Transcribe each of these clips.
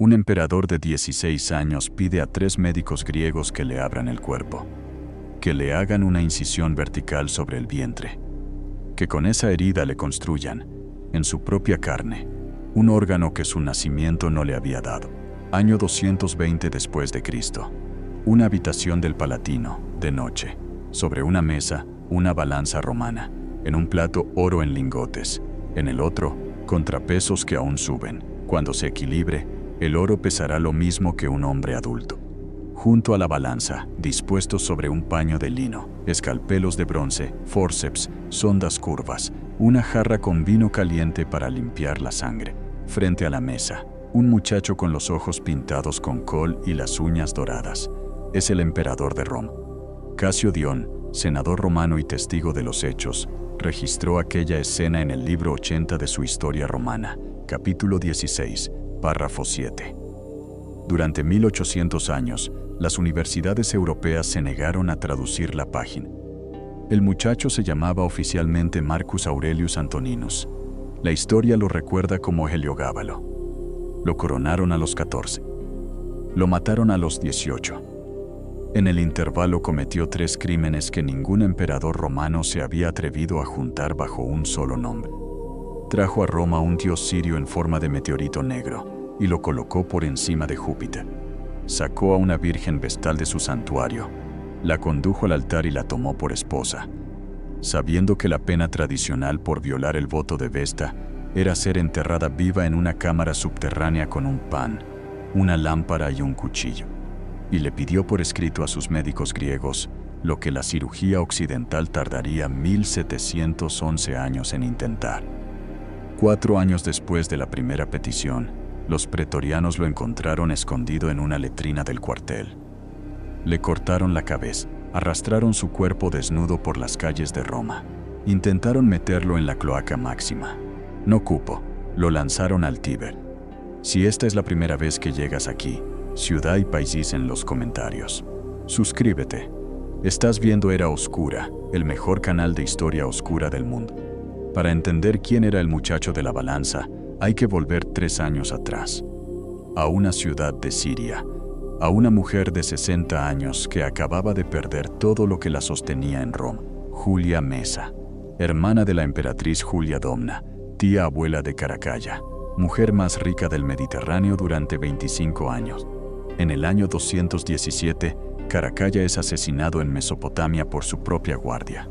Un emperador de 16 años pide a 3 médicos griegos que le abran el cuerpo, que le hagan una incisión vertical sobre el vientre, que con esa herida le construyan, en su propia carne, un órgano que su nacimiento no le había dado. Año 220 después de Cristo. Una habitación del Palatino, de noche. Sobre una mesa, una balanza romana. En un plato, oro en lingotes. En el otro, contrapesos que aún suben. Cuando se equilibre, el oro pesará lo mismo que un hombre adulto. Junto a la balanza, dispuestos sobre un paño de lino, escalpelos de bronce, forceps, sondas curvas, una jarra con vino caliente para limpiar la sangre. Frente a la mesa, un muchacho con los ojos pintados con col y las uñas doradas. Es el emperador de Roma. Casio Dión, senador romano y testigo de los hechos, registró aquella escena en el libro 80 de su Historia Romana, capítulo 16, párrafo 7. Durante 1800 años, las universidades europeas se negaron a traducir la página. El muchacho se llamaba oficialmente Marcus Aurelius Antoninus. La historia lo recuerda como Heliogábalo. Lo coronaron a los 14. Lo mataron a los 18. En el intervalo cometió 3 crímenes que ningún emperador romano se había atrevido a juntar bajo un solo nombre. Trajo a Roma un dios sirio en forma de meteorito negro y lo colocó por encima de Júpiter. Sacó a una virgen vestal de su santuario, la condujo al altar y la tomó por esposa, sabiendo que la pena tradicional por violar el voto de Vesta era ser enterrada viva en una cámara subterránea con un pan, una lámpara y un cuchillo. Y le pidió por escrito a sus médicos griegos lo que la cirugía occidental tardaría 1711 años en intentar. 4 años después de la primera petición, los pretorianos lo encontraron escondido en una letrina del cuartel. Le cortaron la cabeza, arrastraron su cuerpo desnudo por las calles de Roma. Intentaron meterlo en la cloaca máxima. No cupo, lo lanzaron al Tíber. Si esta es la primera vez que llegas aquí, Ciudad y País en los comentarios. Suscríbete. Estás viendo Era Oscura, el mejor canal de historia oscura del mundo. Para entender quién era el muchacho de la balanza, hay que volver 3 años atrás. A una ciudad de Siria, a una mujer de 60 años que acababa de perder todo lo que la sostenía en Roma. Julia Mesa, hermana de la emperatriz Julia Domna, tía abuela de Caracalla, mujer más rica del Mediterráneo durante 25 años. En el año 217, Caracalla es asesinado en Mesopotamia por su propia guardia.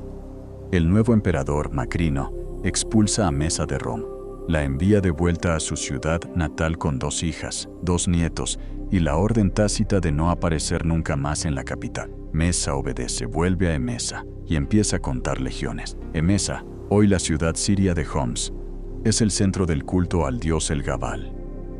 El nuevo emperador, Macrino, expulsa a Mesa de Roma. La envía de vuelta a su ciudad natal con 2 hijas, 2 nietos, y la orden tácita de no aparecer nunca más en la capital. Mesa obedece, vuelve a Emesa, y empieza a contar legiones. Emesa, hoy la ciudad siria de Homs, es el centro del culto al dios El Gabal,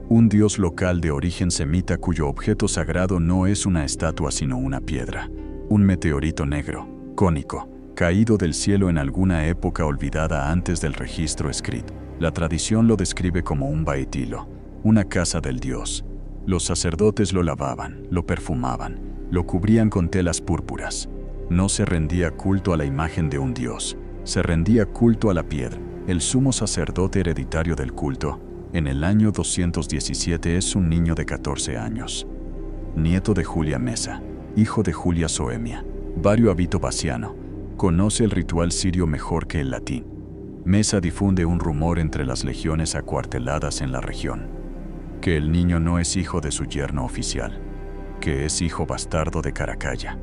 un dios local de origen semita cuyo objeto sagrado no es una estatua sino una piedra, un meteorito negro, cónico, caído del cielo en alguna época olvidada antes del registro escrito. La tradición lo describe como un baitilo, una casa del dios. Los sacerdotes lo lavaban, lo perfumaban, lo cubrían con telas púrpuras. No se rendía culto a la imagen de un dios, se rendía culto a la piedra. El sumo sacerdote hereditario del culto, en el año 217 es un niño de 14 años. Nieto de Julia Mesa, hijo de Julia Soemia, Vario Avito Bassiano, conoce el ritual sirio mejor que el latín. Mesa difunde un rumor entre las legiones acuarteladas en la región, que el niño no es hijo de su yerno oficial, que es hijo bastardo de Caracalla,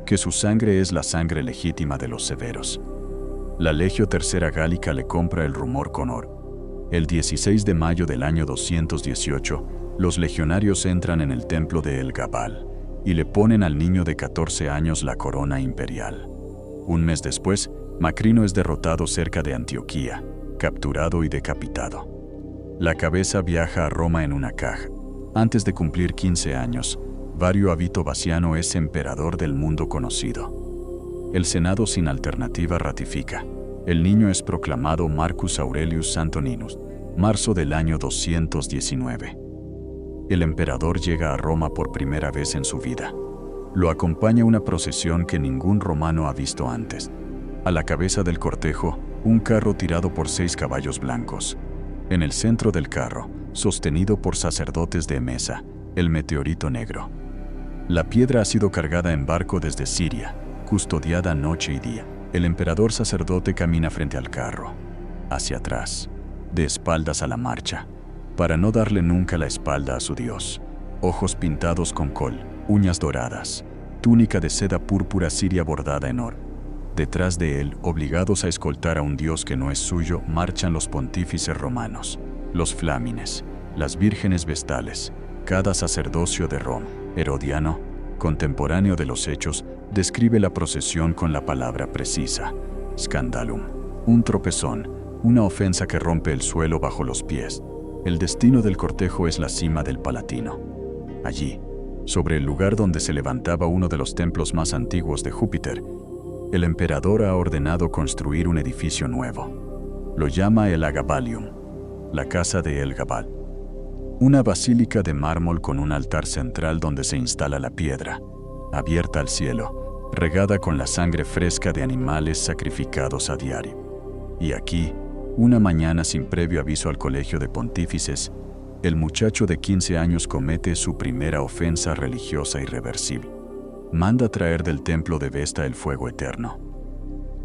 que su sangre es la sangre legítima de los severos. La Legio Tercera Gálica le compra el rumor con oro. El 16 de mayo del año 218, los legionarios entran en el templo de El Gabal y le ponen al niño de 14 años la corona imperial. Un mes después, Macrino es derrotado cerca de Antioquía, capturado y decapitado. La cabeza viaja a Roma en una caja. Antes de cumplir 15 años, Vario Avito Bassiano es emperador del mundo conocido. El Senado sin alternativa ratifica. El niño es proclamado Marcus Aurelius Antoninus, marzo del año 219. El emperador llega a Roma por primera vez en su vida. Lo acompaña una procesión que ningún romano ha visto antes. A la cabeza del cortejo, un carro tirado por 6 caballos blancos. En el centro del carro, sostenido por sacerdotes de Emesa, el meteorito negro. La piedra ha sido cargada en barco desde Siria, custodiada noche y día. El emperador sacerdote camina frente al carro, hacia atrás, de espaldas a la marcha, para no darle nunca la espalda a su Dios. Ojos pintados con col, uñas doradas, túnica de seda púrpura siria bordada en oro. Detrás de él, obligados a escoltar a un Dios que no es suyo, marchan los pontífices romanos, los flámines, las vírgenes vestales, cada sacerdocio de Roma. Herodiano, contemporáneo de los Hechos, describe la procesión con la palabra precisa: scandalum, un tropezón, una ofensa que rompe el suelo bajo los pies. El destino del cortejo es la cima del Palatino. Allí, sobre el lugar donde se levantaba uno de los templos más antiguos de Júpiter, el emperador ha ordenado construir un edificio nuevo. Lo llama el Agabalium, la casa de El Gabal. Una basílica de mármol con un altar central donde se instala la piedra, abierta al cielo, regada con la sangre fresca de animales sacrificados a diario. Y aquí, una mañana sin previo aviso al colegio de pontífices, el muchacho de 15 años comete su primera ofensa religiosa irreversible. Manda traer del templo de Vesta el fuego eterno.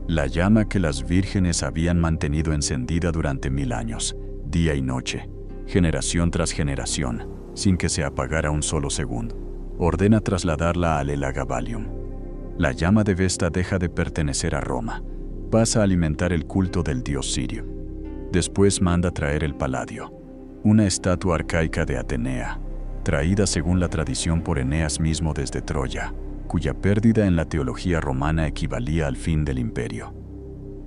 La llama que las vírgenes habían mantenido encendida durante 1000 años, día y noche, generación tras generación, sin que se apagara un solo segundo. Ordena trasladarla al Elagabalium. La llama de Vesta deja de pertenecer a Roma, pasa a alimentar el culto del dios sirio. Después manda traer el Palladio, una estatua arcaica de Atenea, traída según la tradición por Eneas mismo desde Troya, cuya pérdida en la teología romana equivalía al fin del imperio.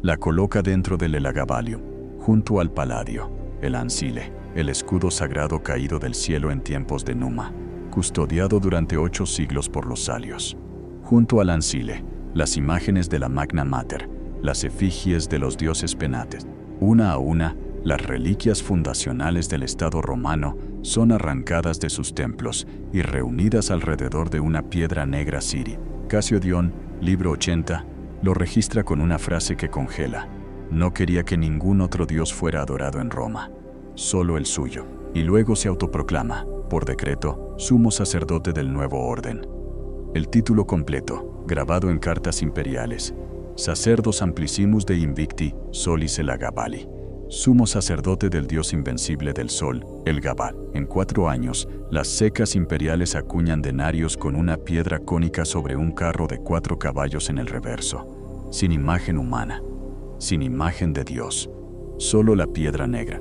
La coloca dentro del Elagabalium, junto al Palladio, el Ancile, el escudo sagrado caído del cielo en tiempos de Numa, custodiado durante 8 siglos por los salios. Junto al Ancile, las imágenes de la Magna Mater, las efigies de los dioses penates. Una a una, las reliquias fundacionales del Estado romano son arrancadas de sus templos y reunidas alrededor de una piedra negra siria. Casio Dion, libro 80, lo registra con una frase que congela: no quería que ningún otro dios fuera adorado en Roma, solo el suyo. Y luego se autoproclama, por decreto, sumo sacerdote del nuevo orden. El título completo, grabado en cartas imperiales: Sacerdos Amplicimus de Invicti, Solis el Agabali. Sumo sacerdote del dios invencible del sol, el Gabal. En 4 años, las secas imperiales acuñan denarios con una piedra cónica sobre un carro de 4 caballos en el reverso, sin imagen humana, sin imagen de Dios, solo la piedra negra.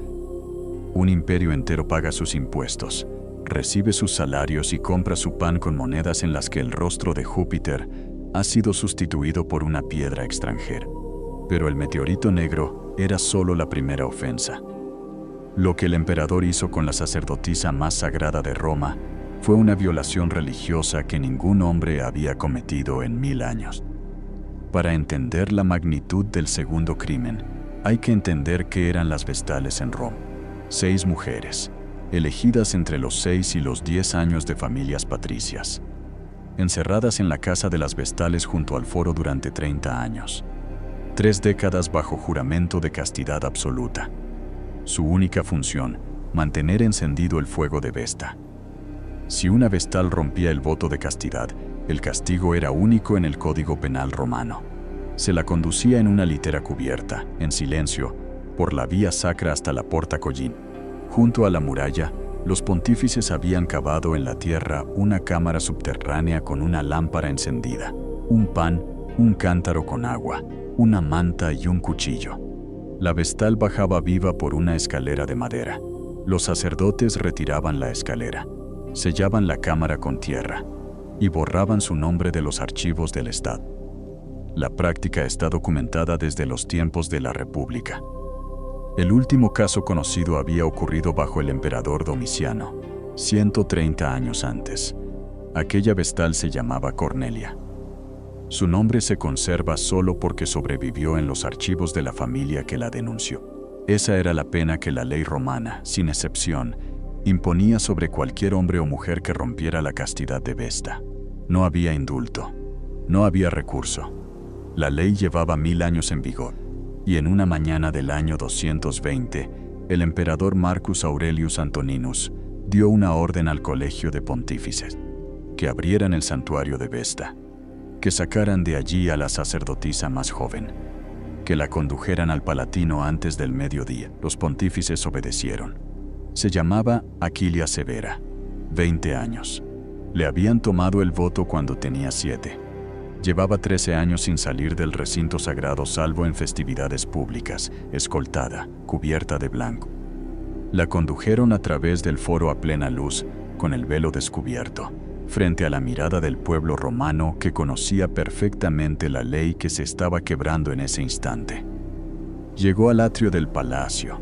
Un imperio entero paga sus impuestos, recibe sus salarios y compra su pan con monedas en las que el rostro de Júpiter ha sido sustituido por una piedra extranjera. Pero el meteorito negro era solo la primera ofensa. Lo que el emperador hizo con la sacerdotisa más sagrada de Roma fue una violación religiosa que ningún hombre había cometido en 1000 años. Para entender la magnitud del segundo crimen, hay que entender qué eran las vestales en Roma. 6 mujeres, elegidas entre los 6 y los 10 años de familias patricias, encerradas en la casa de las vestales junto al foro durante 30 años. 3 décadas bajo juramento de castidad absoluta. Su única función, mantener encendido el fuego de Vesta. Si una vestal rompía el voto de castidad, el castigo era único en el Código Penal romano. Se la conducía en una litera cubierta, en silencio, por la vía sacra hasta la Porta Collin. Junto a la muralla, los pontífices habían cavado en la tierra una cámara subterránea con una lámpara encendida, un pan, un cántaro con agua, una manta y un cuchillo. La vestal bajaba viva por una escalera de madera. Los sacerdotes retiraban la escalera, sellaban la cámara con tierra y borraban su nombre de los archivos del Estado. La práctica está documentada desde los tiempos de la República. El último caso conocido había ocurrido bajo el emperador Domiciano, 130 años antes. Aquella vestal se llamaba Cornelia. Su nombre se conserva solo porque sobrevivió en los archivos de la familia que la denunció. Esa era la pena que la ley romana, sin excepción, imponía sobre cualquier hombre o mujer que rompiera la castidad de Vesta. No había indulto, no había recurso. La ley llevaba 1000 años en vigor, y en una mañana del año 220, el emperador Marcus Aurelius Antoninus dio una orden al colegio de pontífices, que abrieran el santuario de Vesta, que sacaran de allí a la sacerdotisa más joven, que la condujeran al Palatino antes del mediodía. Los pontífices obedecieron. Se llamaba Aquilia Severa, 20 años. Le habían tomado el voto cuando tenía 7. Llevaba 13 años sin salir del recinto sagrado salvo en festividades públicas, escoltada, cubierta de blanco. La condujeron a través del foro a plena luz, con el velo descubierto, frente a la mirada del pueblo romano que conocía perfectamente la ley que se estaba quebrando en ese instante. Llegó al atrio del palacio.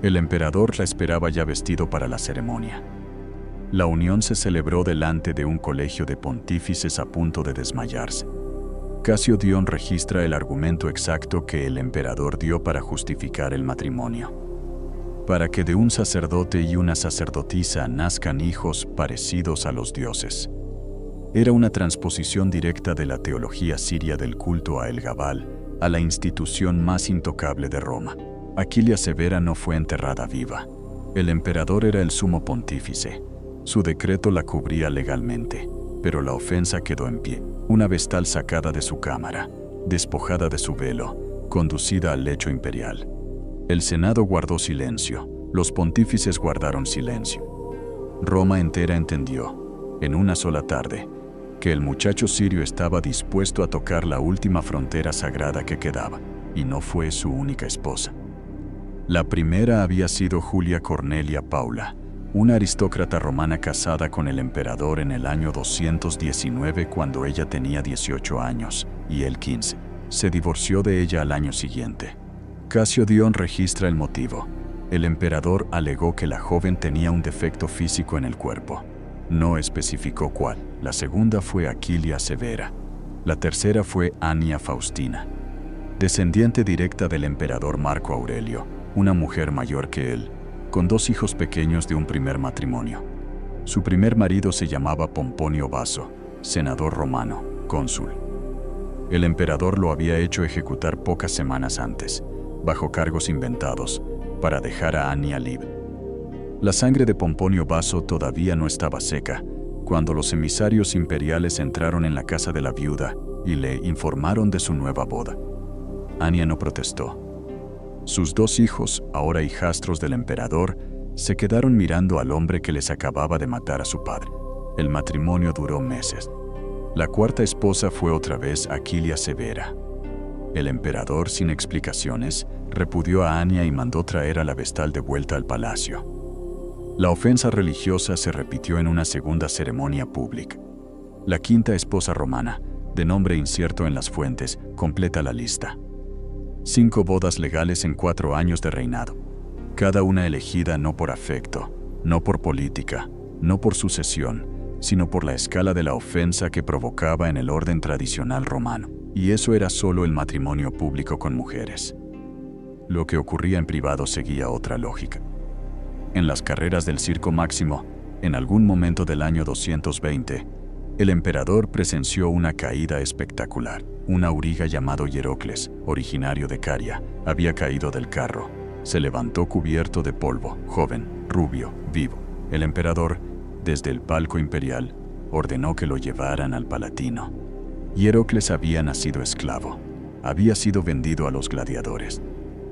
El emperador la esperaba ya vestido para la ceremonia. La unión se celebró delante de un colegio de pontífices a punto de desmayarse. Casio Dion registra el argumento exacto que el emperador dio para justificar el matrimonio: para que de un sacerdote y una sacerdotisa nazcan hijos parecidos a los dioses. Era una transposición directa de la teología siria del culto a El Gabal, a la institución más intocable de Roma. Aquilia Severa no fue enterrada viva. El emperador era el sumo pontífice. Su decreto la cubría legalmente, pero la ofensa quedó en pie. Una vestal sacada de su cámara, despojada de su velo, conducida al lecho imperial. El Senado guardó silencio, los pontífices guardaron silencio. Roma entera entendió, en una sola tarde, que el muchacho sirio estaba dispuesto a tocar la última frontera sagrada que quedaba, y no fue su única esposa. La primera había sido Julia Cornelia Paula, una aristócrata romana casada con el emperador en el año 219 cuando ella tenía 18 años, y él 15. Se divorció de ella al año siguiente. Casio Dion registra el motivo. El emperador alegó que la joven tenía un defecto físico en el cuerpo. No especificó cuál. La segunda fue Aquilia Severa. La tercera fue Annia Faustina, descendiente directa del emperador Marco Aurelio, una mujer mayor que él, con 2 hijos pequeños de un primer matrimonio. Su primer marido se llamaba Pomponio Baso, senador romano, cónsul. El emperador lo había hecho ejecutar pocas semanas antes, bajo cargos inventados, para dejar a Annia libre. La sangre de Pomponio Baso todavía no estaba seca, cuando los emisarios imperiales entraron en la casa de la viuda y le informaron de su nueva boda. Annia no protestó. Sus 2 hijos, ahora hijastros del emperador, se quedaron mirando al hombre que les acababa de matar a su padre. El matrimonio duró meses. La cuarta esposa fue otra vez Aquilia Severa. El emperador, sin explicaciones, repudió a Annia y mandó traer a la vestal de vuelta al palacio. La ofensa religiosa se repitió en una segunda ceremonia pública. La quinta esposa romana, de nombre incierto en las fuentes, completa la lista. 5 bodas legales en 4 años de reinado, cada una elegida no por afecto, no por política, no por sucesión, sino por la escala de la ofensa que provocaba en el orden tradicional romano. Y eso era solo el matrimonio público con mujeres. Lo que ocurría en privado seguía otra lógica. En las carreras del Circo Máximo, en algún momento del año 220, el emperador presenció una caída espectacular. Un auriga llamado Hierocles, originario de Caria, había caído del carro. Se levantó cubierto de polvo, joven, rubio, vivo. El emperador, desde el palco imperial, ordenó que lo llevaran al Palatino. Hierocles había nacido esclavo. Había sido vendido a los gladiadores.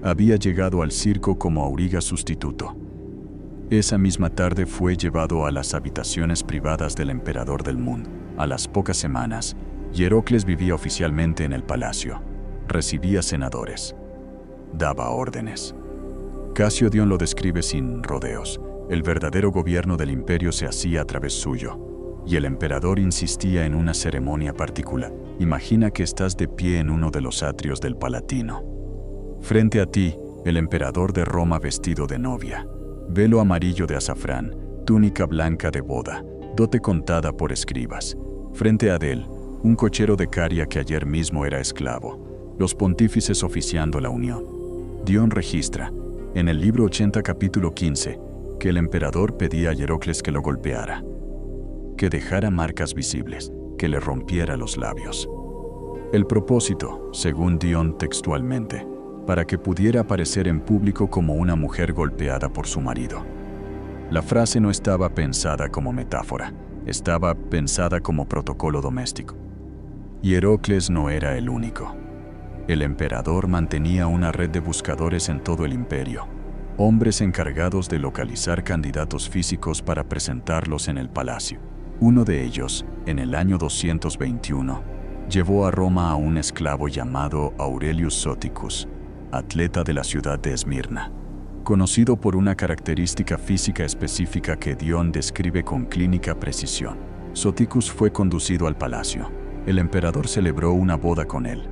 Había llegado al circo como auriga sustituto. Esa misma tarde fue llevado a las habitaciones privadas del emperador del mundo. A las pocas semanas, Hierocles vivía oficialmente en el palacio. Recibía senadores. Daba órdenes. Casio Dion lo describe sin rodeos. El verdadero gobierno del imperio se hacía a través suyo. Y el emperador insistía en una ceremonia particular. Imagina que estás de pie en uno de los atrios del Palatino. Frente a ti, el emperador de Roma vestido de novia. Velo amarillo de azafrán, túnica blanca de boda, dote contada por escribas. Frente a él, un cochero de Caria que ayer mismo era esclavo. Los pontífices oficiando la unión. Dion registra, en el libro 80 capítulo 15, que el emperador pedía a Hierocles que lo golpeara, que dejara marcas visibles, que le rompiera los labios. El propósito, según Dion textualmente, para que pudiera aparecer en público como una mujer golpeada por su marido. La frase no estaba pensada como metáfora, estaba pensada como protocolo doméstico. Y Heracles no era el único. El emperador mantenía una red de buscadores en todo el imperio, hombres encargados de localizar candidatos físicos para presentarlos en el palacio. Uno de ellos, en el año 221, llevó a Roma a un esclavo llamado Aurelius Soticus, atleta de la ciudad de Esmirna, conocido por una característica física específica que Dion describe con clínica precisión. Soticus fue conducido al palacio. El emperador celebró una boda con él.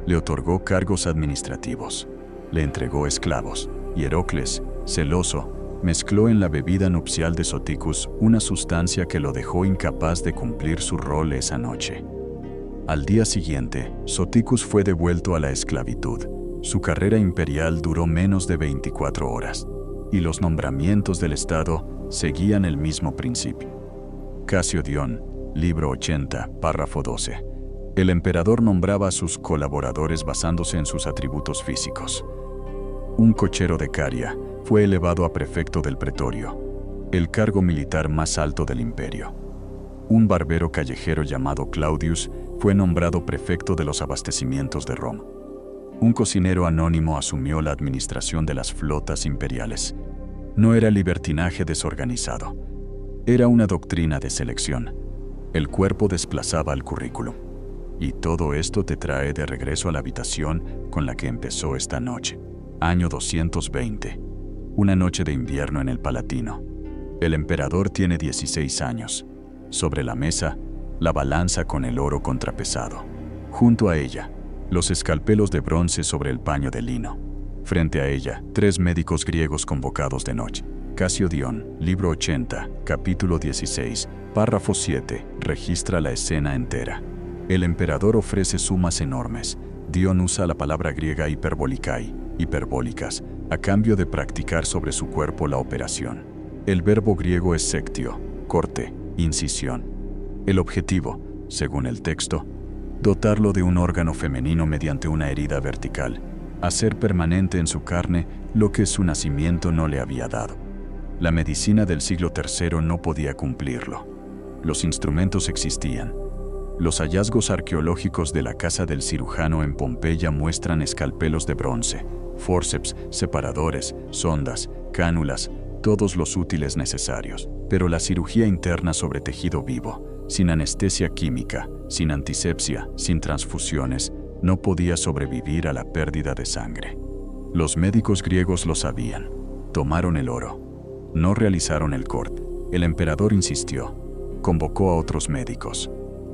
Le otorgó cargos administrativos. Le entregó esclavos. Y Heracles, celoso, mezcló en la bebida nupcial de Soticus una sustancia que lo dejó incapaz de cumplir su rol esa noche. Al día siguiente, Soticus fue devuelto a la esclavitud. Su carrera imperial duró menos de 24 horas, y los nombramientos del Estado seguían el mismo principio. Casio Dion, libro 80, párrafo 12. El emperador nombraba a sus colaboradores basándose en sus atributos físicos. Un cochero de Caria fue elevado a prefecto del pretorio, el cargo militar más alto del imperio. Un barbero callejero llamado Claudius fue nombrado prefecto de los abastecimientos de Roma. Un cocinero anónimo asumió la administración de las flotas imperiales. No era libertinaje desorganizado. Era una doctrina de selección. El cuerpo desplazaba al currículum. Y todo esto te trae de regreso a la habitación con la que empezó esta noche. Año 220. Una noche de invierno en el Palatino. El emperador tiene 16 años. Sobre la mesa, la balanza con el oro contrapesado. Junto a ella, los escalpelos de bronce sobre el paño de lino. Frente a ella, 3 médicos griegos convocados de noche. Casio Dion, libro 80, capítulo 16, párrafo 7, registra la escena entera. El emperador ofrece sumas enormes. Dion usa la palabra griega hiperbólicas, a cambio de practicar sobre su cuerpo la operación. El verbo griego es sectio, corte, incisión. El objetivo, según el texto, dotarlo de un órgano femenino mediante una herida vertical, hacer permanente en su carne lo que su nacimiento no le había dado. La medicina del siglo III no podía cumplirlo. Los instrumentos existían. Los hallazgos arqueológicos de la casa del cirujano en Pompeya muestran escalpelos de bronce, fórceps, separadores, sondas, cánulas, todos los útiles necesarios. Pero la cirugía interna sobre tejido vivo, sin anestesia química, sin antisepsia, sin transfusiones, no podía sobrevivir a la pérdida de sangre. Los médicos griegos lo sabían. Tomaron el oro. No realizaron el corte. El emperador insistió. Convocó a otros médicos.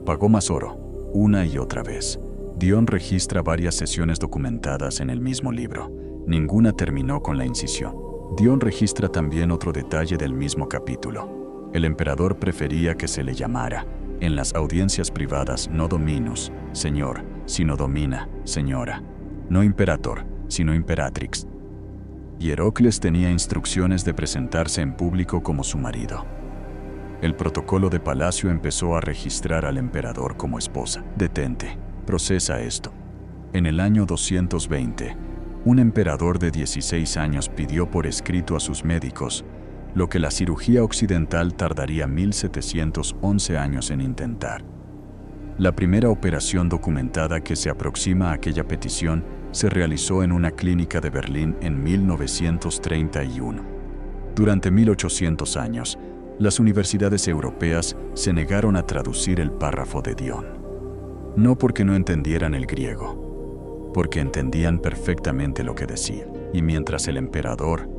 Pagó más oro, una y otra vez. Dion registra varias sesiones documentadas en el mismo libro. Ninguna terminó con la incisión. Dion registra también otro detalle del mismo capítulo. El emperador prefería que se le llamara, en las audiencias privadas, no dominus, señor, sino domina, señora. No imperator, sino imperatrix. Y Heracles tenía instrucciones de presentarse en público como su marido. El protocolo de palacio empezó a registrar al emperador como esposa. Detente, procesa esto. En el año 220, un emperador de 16 años pidió por escrito a sus médicos lo que la cirugía occidental tardaría 1711 años en intentar. La primera operación documentada que se aproxima a aquella petición se realizó en una clínica de Berlín en 1931. Durante 1800 años, las universidades europeas se negaron a traducir el párrafo de Dion. No porque no entendieran el griego, porque entendían perfectamente lo que decía. Y mientras el emperador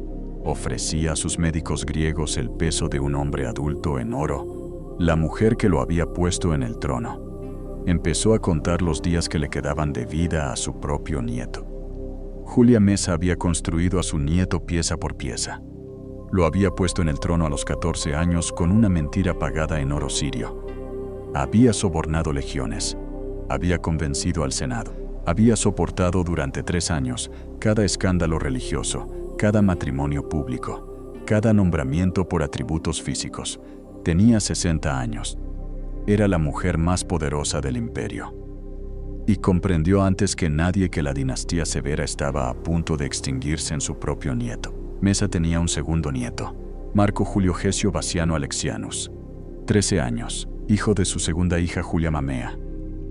ofrecía a sus médicos griegos el peso de un hombre adulto en oro, la mujer que lo había puesto en el trono empezó a contar los días que le quedaban de vida a su propio nieto. Julia Mesa había construido a su nieto pieza por pieza. Lo había puesto en el trono a los 14 años con una mentira pagada en oro sirio. Había sobornado legiones. Había convencido al Senado. Había soportado durante 3 años cada escándalo religioso, cada matrimonio público, cada nombramiento por atributos físicos. Tenía 60 años. Era la mujer más poderosa del imperio. Y comprendió antes que nadie que la dinastía severa estaba a punto de extinguirse en su propio nieto. Mesa tenía un segundo nieto, Marco Julio Gesio Vasiano Alexianus, 13 años, hijo de su segunda hija Julia Mamea,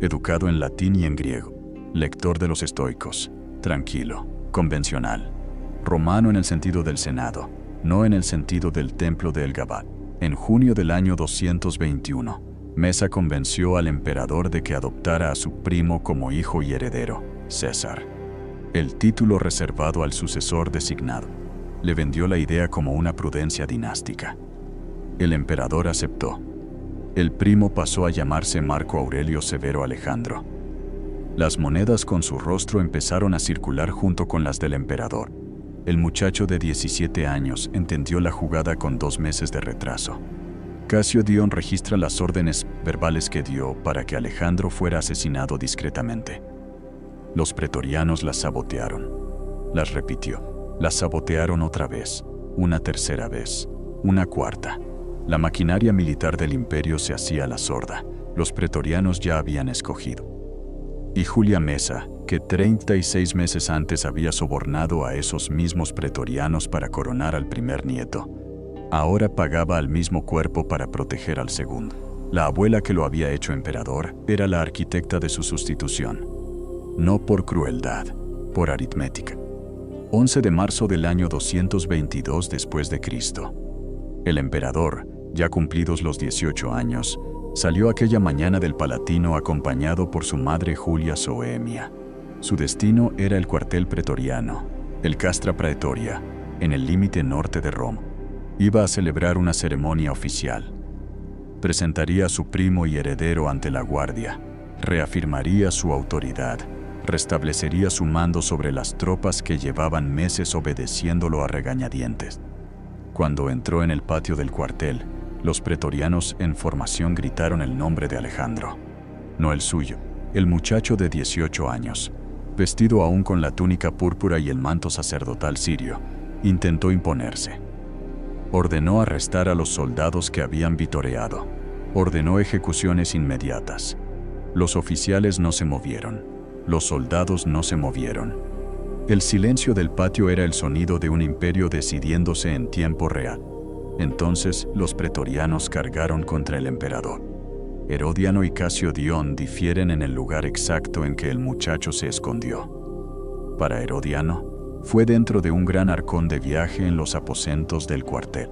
educado en latín y en griego, lector de los estoicos, tranquilo, convencional, romano en el sentido del Senado, no en el sentido del templo de El Gabal. En junio del año 221, Mesa convenció al emperador de que adoptara a su primo como hijo y heredero, César. El título reservado al sucesor designado le vendió la idea como una prudencia dinástica. El emperador aceptó. El primo pasó a llamarse Marco Aurelio Severo Alejandro. Las monedas con su rostro empezaron a circular junto con las del emperador. El muchacho de 17 años entendió la jugada con 2 meses de retraso. Casio Dion registra las órdenes verbales que dio para que Alejandro fuera asesinado discretamente. Los pretorianos las sabotearon. Las repitió. Las sabotearon otra vez, una tercera vez, una cuarta. La maquinaria militar del imperio se hacía a la sorda. Los pretorianos ya habían escogido. Y Julia Mesa, que 36 meses antes había sobornado a esos mismos pretorianos para coronar al primer nieto, ahora pagaba al mismo cuerpo para proteger al segundo. La abuela que lo había hecho emperador era la arquitecta de su sustitución. No por crueldad, por aritmética. 11 de marzo del año 222 después de Cristo. El emperador, ya cumplidos los 18 años, salió aquella mañana del Palatino acompañado por su madre Julia Soemia. Su destino era el cuartel pretoriano, el Castra Praetoria, en el límite norte de Roma. Iba a celebrar una ceremonia oficial. Presentaría a su primo y heredero ante la guardia, reafirmaría su autoridad, restablecería su mando sobre las tropas que llevaban meses obedeciéndolo a regañadientes. Cuando entró en el patio del cuartel, los pretorianos en formación gritaron el nombre de Alejandro, no el suyo. El muchacho de 18 años, vestido aún con la túnica púrpura y el manto sacerdotal sirio, intentó imponerse. Ordenó arrestar a los soldados que habían vitoreado. Ordenó ejecuciones inmediatas. Los oficiales no se movieron. Los soldados no se movieron. El silencio del patio era el sonido de un imperio decidiéndose en tiempo real. Entonces los pretorianos cargaron contra el emperador. Herodiano y Casio Dion difieren en el lugar exacto en que el muchacho se escondió. Para Herodiano, fue dentro de un gran arcón de viaje en los aposentos del cuartel.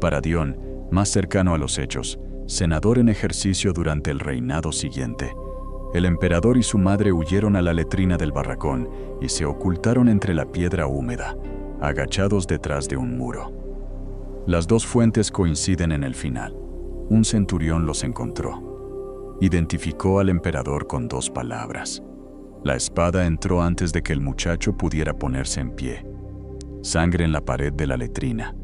Para Dion, más cercano a los hechos, senador en ejercicio durante el reinado siguiente, el emperador y su madre huyeron a la letrina del barracón y se ocultaron entre la piedra húmeda, agachados detrás de un muro. Las dos fuentes coinciden en el final. Un centurión los encontró. Identificó al emperador con 2 palabras. La espada entró antes de que el muchacho pudiera ponerse en pie. Sangre en la pared de la letrina.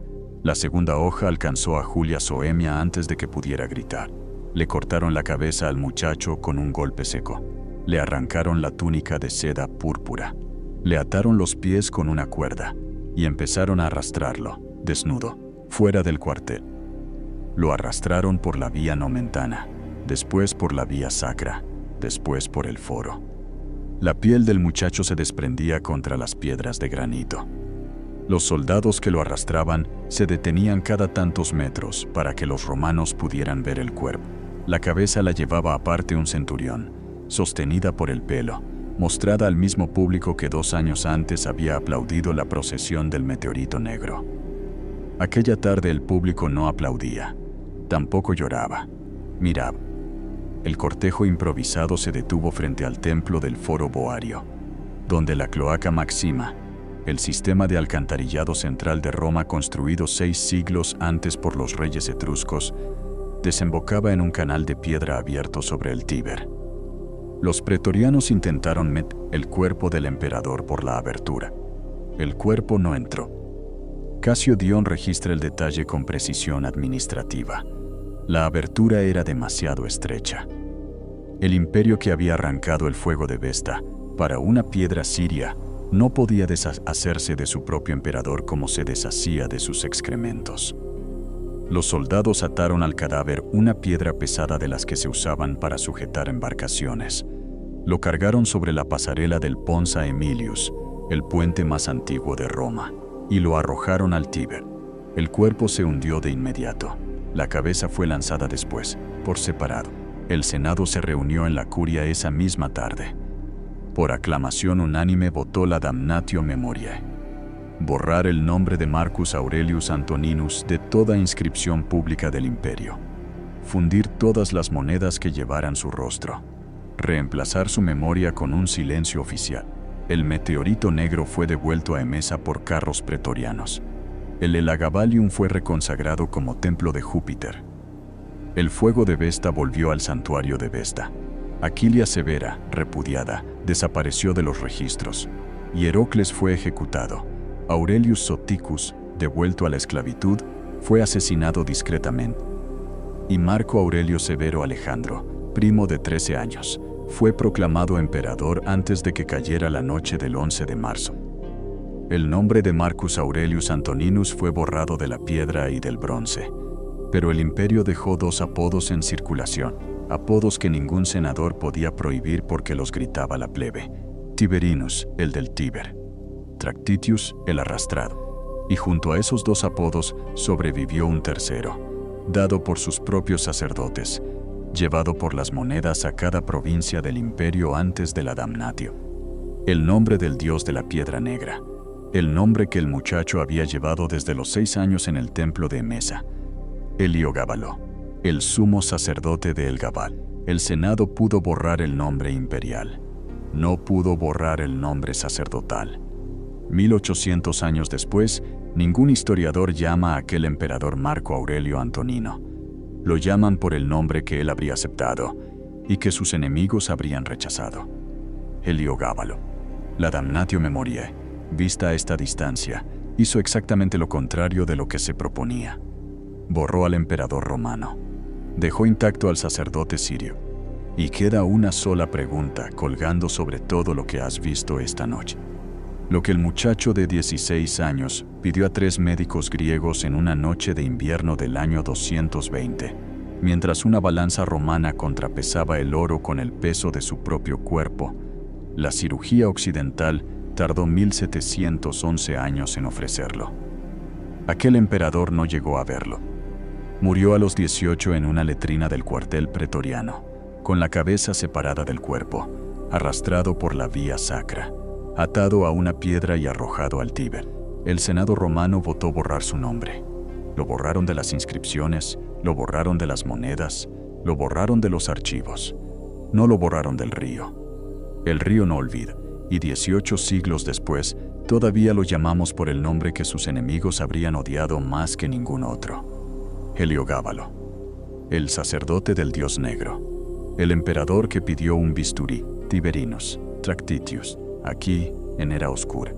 La segunda hoja alcanzó a Julia Soemia antes de que pudiera gritar. Le cortaron la cabeza al muchacho con un golpe seco. Le arrancaron la túnica de seda púrpura. Le ataron los pies con una cuerda y empezaron a arrastrarlo, desnudo, fuera del cuartel. Lo arrastraron por la vía nomentana, después por la vía sacra, después por el foro. La piel del muchacho se desprendía contra las piedras de granito. Los soldados que lo arrastraban se detenían cada tantos metros para que los romanos pudieran ver el cuerpo. La cabeza la llevaba aparte un centurión, sostenida por el pelo, mostrada al mismo público que 2 años antes había aplaudido la procesión del meteorito negro. Aquella tarde el público no aplaudía, tampoco lloraba, miraba. El cortejo improvisado se detuvo frente al templo del Foro Boario, donde la Cloaca Maxima, el sistema de alcantarillado central de Roma construido 6 siglos antes por los reyes etruscos, desembocaba en un canal de piedra abierto sobre el Tíber. Los pretorianos intentaron meter el cuerpo del emperador por la abertura. El cuerpo no entró. Casio Dion registra el detalle con precisión administrativa. La abertura era demasiado estrecha. El imperio que había arrancado el fuego de Vesta para una piedra siria no podía deshacerse de su propio emperador como se deshacía de sus excrementos. Los soldados ataron al cadáver una piedra pesada de las que se usaban para sujetar embarcaciones. Lo cargaron sobre la pasarela del Ponza Aemilius, el puente más antiguo de Roma, y lo arrojaron al Tíber. El cuerpo se hundió de inmediato. La cabeza fue lanzada después, por separado. El Senado se reunió en la curia esa misma tarde. Por aclamación unánime votó la damnatio memoriae. Borrar el nombre de Marcus Aurelius Antoninus de toda inscripción pública del imperio. Fundir todas las monedas que llevaran su rostro. Reemplazar su memoria con un silencio oficial. El meteorito negro fue devuelto a Emesa por carros pretorianos. El Elagabalium fue reconsagrado como templo de Júpiter. El fuego de Vesta volvió al santuario de Vesta. Aquilia Severa, repudiada, desapareció de los registros. Hierocles fue ejecutado. Aurelius Soticus, devuelto a la esclavitud, fue asesinado discretamente. Y Marco Aurelio Severo Alejandro, primo de 13 años, fue proclamado emperador antes de que cayera la noche del 11 de marzo. El nombre de Marcus Aurelius Antoninus fue borrado de la piedra y del bronce. Pero el imperio dejó 2 apodos en circulación, apodos que ningún senador podía prohibir porque los gritaba la plebe. Tiberinus, el del Tíber. Tractitius, el arrastrado. Y junto a esos 2 apodos sobrevivió un tercero, dado por sus propios sacerdotes, llevado por las monedas a cada provincia del imperio antes de la damnatio. El nombre del dios de la piedra negra. El nombre que el muchacho había llevado desde los 6 años en el templo de Emesa. Heliogábalo, el sumo sacerdote de Elgabal. El Senado pudo borrar el nombre imperial. No pudo borrar el nombre sacerdotal. 1800 años después, ningún historiador llama a aquel emperador Marco Aurelio Antonino. Lo llaman por el nombre que él habría aceptado y que sus enemigos habrían rechazado. Heliogábalo. La damnatio memoriae, vista a esta distancia, hizo exactamente lo contrario de lo que se proponía. Borró al emperador romano. Dejó intacto al sacerdote sirio. Y queda una sola pregunta colgando sobre todo lo que has visto esta noche. Lo que el muchacho de 16 años pidió a 3 médicos griegos en una noche de invierno del año 220, mientras una balanza romana contrapesaba el oro con el peso de su propio cuerpo. La cirugía occidental tardó 1711 años en ofrecerlo. Aquel emperador no llegó a verlo. Murió a los 18 en una letrina del cuartel pretoriano, con la cabeza separada del cuerpo, arrastrado por la vía sacra, atado a una piedra y arrojado al Tíber. El Senado romano votó borrar su nombre. Lo borraron de las inscripciones, lo borraron de las monedas, lo borraron de los archivos. No lo borraron del río. El río no olvida, y 18 siglos después, todavía lo llamamos por el nombre que sus enemigos habrían odiado más que ningún otro. Heliogábalo, el sacerdote del dios negro, el emperador que pidió un bisturí, Tiberinus, Tractitius, aquí en era oscura.